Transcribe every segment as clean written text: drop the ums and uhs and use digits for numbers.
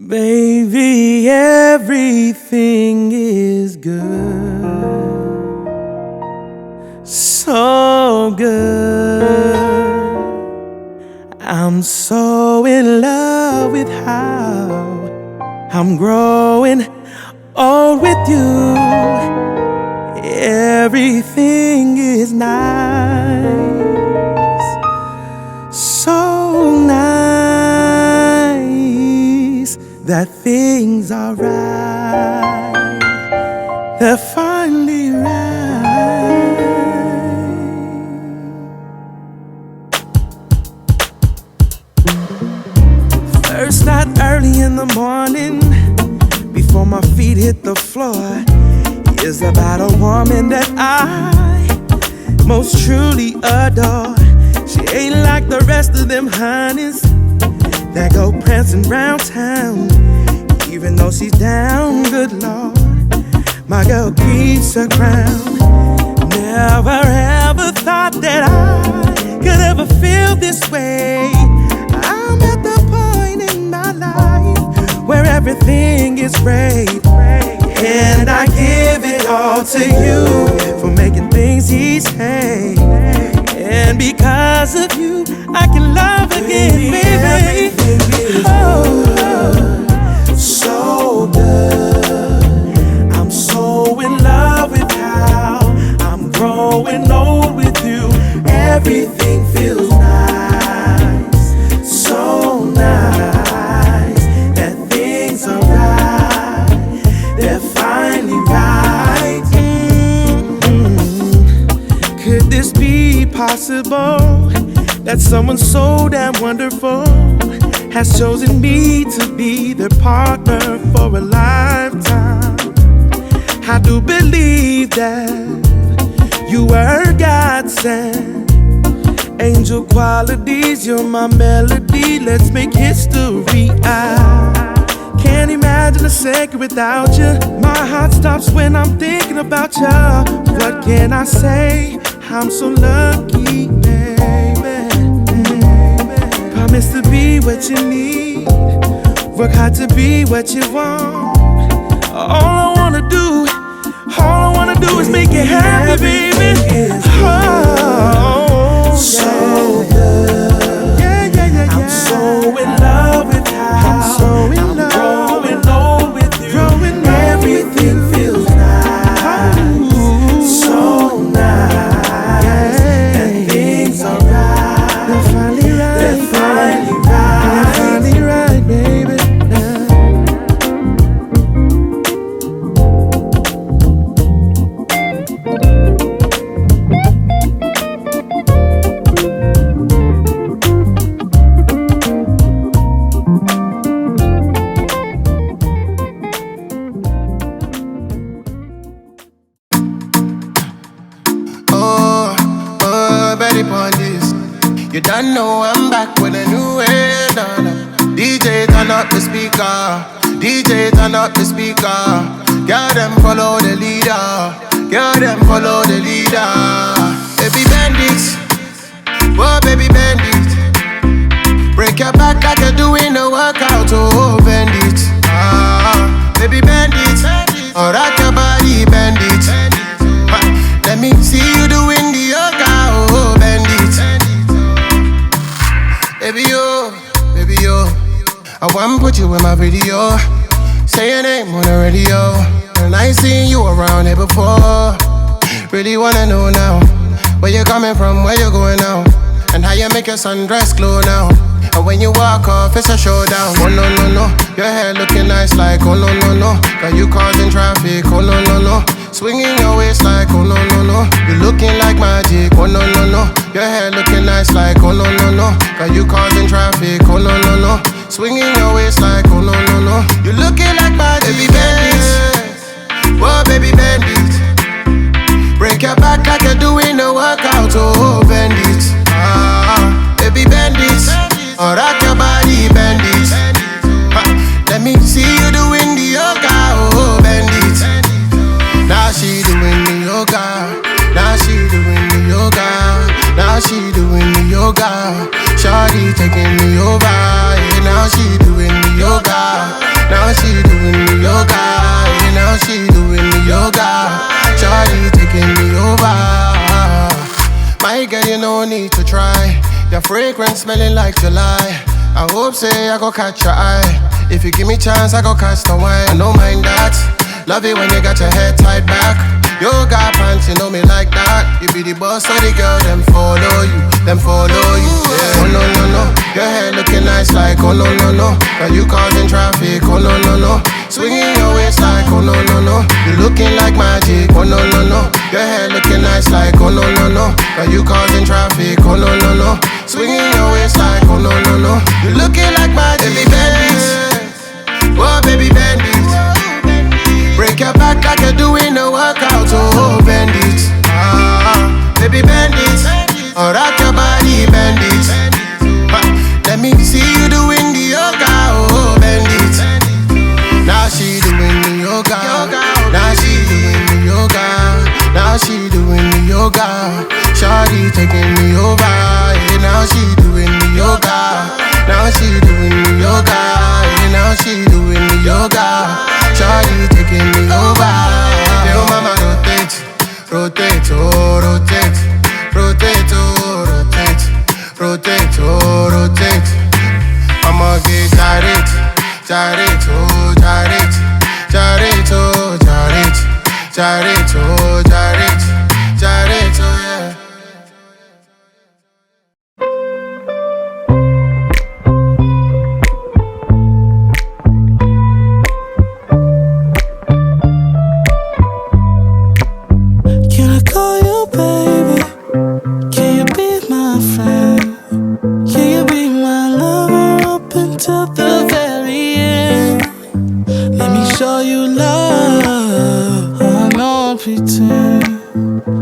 Baby, everything is good, so good. I'm so in love with how I'm growing old with you. Everything is nice, so nice that things are right. They're finally right. First night early in the morning, before my feet hit the floor, is about a woman that I most truly adore. She ain't like the rest of them honeys that go prancing round town. Even though she's down, good Lord, my girl keeps her crown. Never ever thought that I could ever feel this way. I'm at the point in my life where everything is great, and I give it all to you for making things easy. And because of you, I can love again, baby. Oh, so good. I'm so in love with how I'm growing old with you. Everything feels nice, so nice that things are right. They're finally right. Could this be possible that someone so damn wonderful has chosen me to be their partner for a lifetime? I do believe that you were God sent. Angel qualities, you're my melody. Let's make history. I can't imagine a second without you. My heart stops when I'm thinking about you. What can I say? I'm so lucky, baby. Promise to be what you need, work hard to be what you want. All I wanna do is make you happy, baby. Oh, so good. Yeah. I'm so in love with how I'm growing old with you. Everything feels nice, so nice, and things are right. They're finally right. They're finally right, baby. You don't know I'm back with a new head on. DJ turn up the speaker, DJ turn up the speaker. Girl them follow the leader, girl them follow the leader. Baby bandits, whoa baby bandit. Break your back like you're doing a workout, oh bandit. Baby bandit, or rock your body bandit. Let me see you doing the yoga, oh bandit. Baby yo, I wanna put you in my video. Say your name on the radio, and I ain't seen you around here before. Really wanna know now, where you coming from, where you going now, and how you make your sundress glow now. And when you walk off, it's a showdown. Oh no, your hair looking nice like oh no. Got you causing traffic, oh no. Swinging your waist like oh no. You looking like magic, oh no. Your hair looking nice like oh no. Got you causing traffic, oh no. Swinging your waist like oh no. You looking like magic, baby bandit. Whoa, baby bandit. Break your back like you're doing a workout, oh bandit. Baby bandit. Or rock your body, bandit. Let me see you doing the yoga, oh bandit. Now she doing the yoga. Now she doing the yoga. Now she doing the yoga. Shawty taking me over. Yeah, now she doing the yoga. doing the yoga. And now she doing the yoga. Shawty taking me over. My girl, you no need to try. Your fragrance smelling like July. I hope say I go catch your eye. If you give me chance, I go catch the wine. I don't mind that. Love it when you got your head tied back. Yoga pants, you know me like that. You be the boss of the girl, them follow you. Yeah. Oh no no no, your hair looking nice like oh no no no. Now you causing traffic, oh no no no. Swinging your waist like oh no no no. You looking like magic, oh no no no. Your hair looking nice like oh no no no. Now you causing traffic, oh no no no. Swinging your waist like oh no no no. You looking like magic, baby bandit. Oh baby bandit. Break your back like you're doing a workout, oh bend it. Baby bend it. Or rock your body, bend it. Let me see you doing the yoga, oh bend it. Now she doing the yoga. Now she doing the yoga. Now she doing the yoga. Shawty taking me over. Yeah, now she doing the yoga. Now she doing the yoga. Yeah, now she doing the yoga. Shawty taking me over. Yo mama rotate, rotate, oh rotate, rotate, oh rotate, rotate, oh rotate. I'ma get gyrate, gyrate, oh gyrate, gyrate, oh gyrate, gyrate, oh gyrate, gyrate, oh yeah.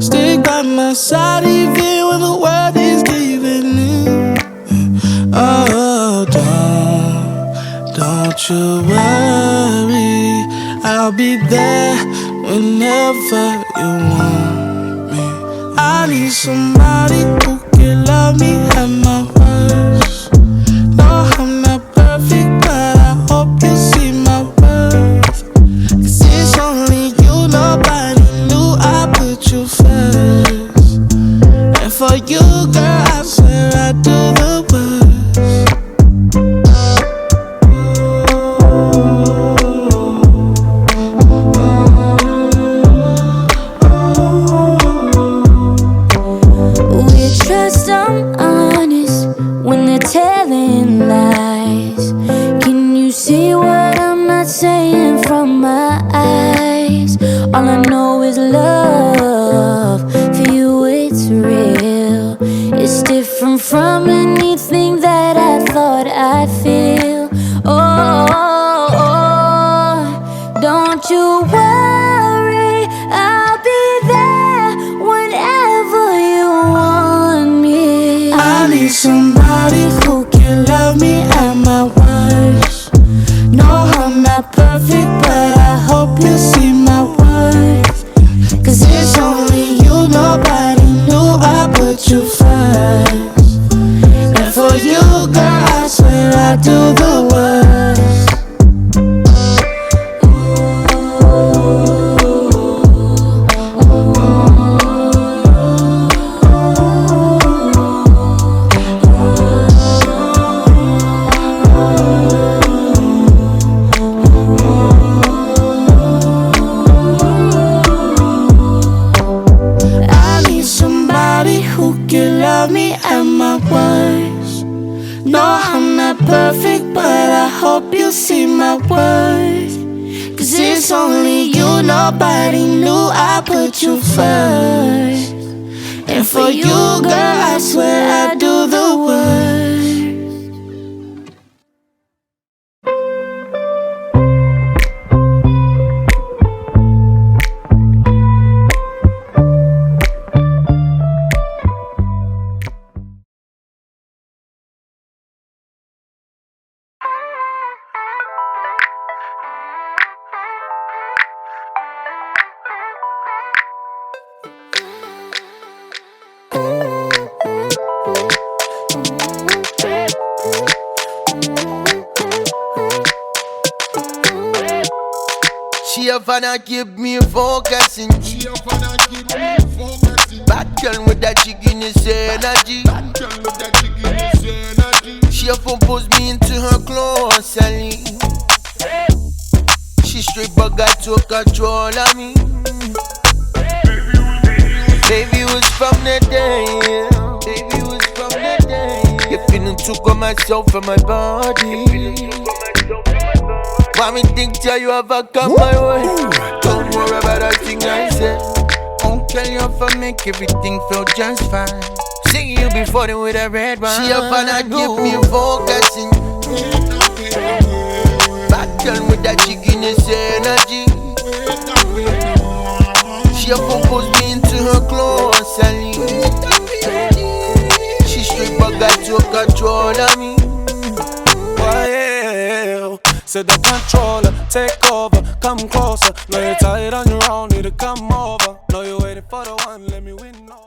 Stick by my side even when the world is giving in. Oh, don't you worry, I'll be there whenever you want me. I need somebody who can love me at my worst. No, I'm not perfect, but I hope you see my worth. 'Cause it's only you, nobody knew I put you first. And for you, girl, I swear I do the worst. We trust I'm honest when they're telling lies. Can you see what I'm not saying from my eyes? All I know is love. For you it's real. It's different from anything that I thought I'd feel. Oh, don't you worry, I'll be there whenever you want me. I need somebody who can love me at my worst. No, I'm not perfect, but I hope you see my worth. 'Cause it's only you, nobody knew I put you first. And for you, girl, I swear I do the worst. I need somebody who can love me at my worst. No, I'm not perfect, but I hope you see my worth. 'Cause it's only you, nobody knew I put you first. And for you, girl, I swear I do the worst. up and I keep me focusing. She up and I keep me focusing. Bad girl with that chicken-ish energy. Bad girl with that chicken-ish energy. She up and pulls me into her closely. She straight but got to control of me. Baby was from the day. Baby was from the day. You feeling took on myself from my body. Why me think till you ever come my way? Don't worry about that thing I said. Won't tell you if I make everything feel just fine. Seeing you before them with a red wine. She up and I keep me focusing. Bad girl with that chicken-ish energy. She up and pulls me into her closely. She straight but got to control of me. Well, said the controller, take over, come closer. Know you're tired on your own, need to come over. Know you're waiting for the one, let me win over.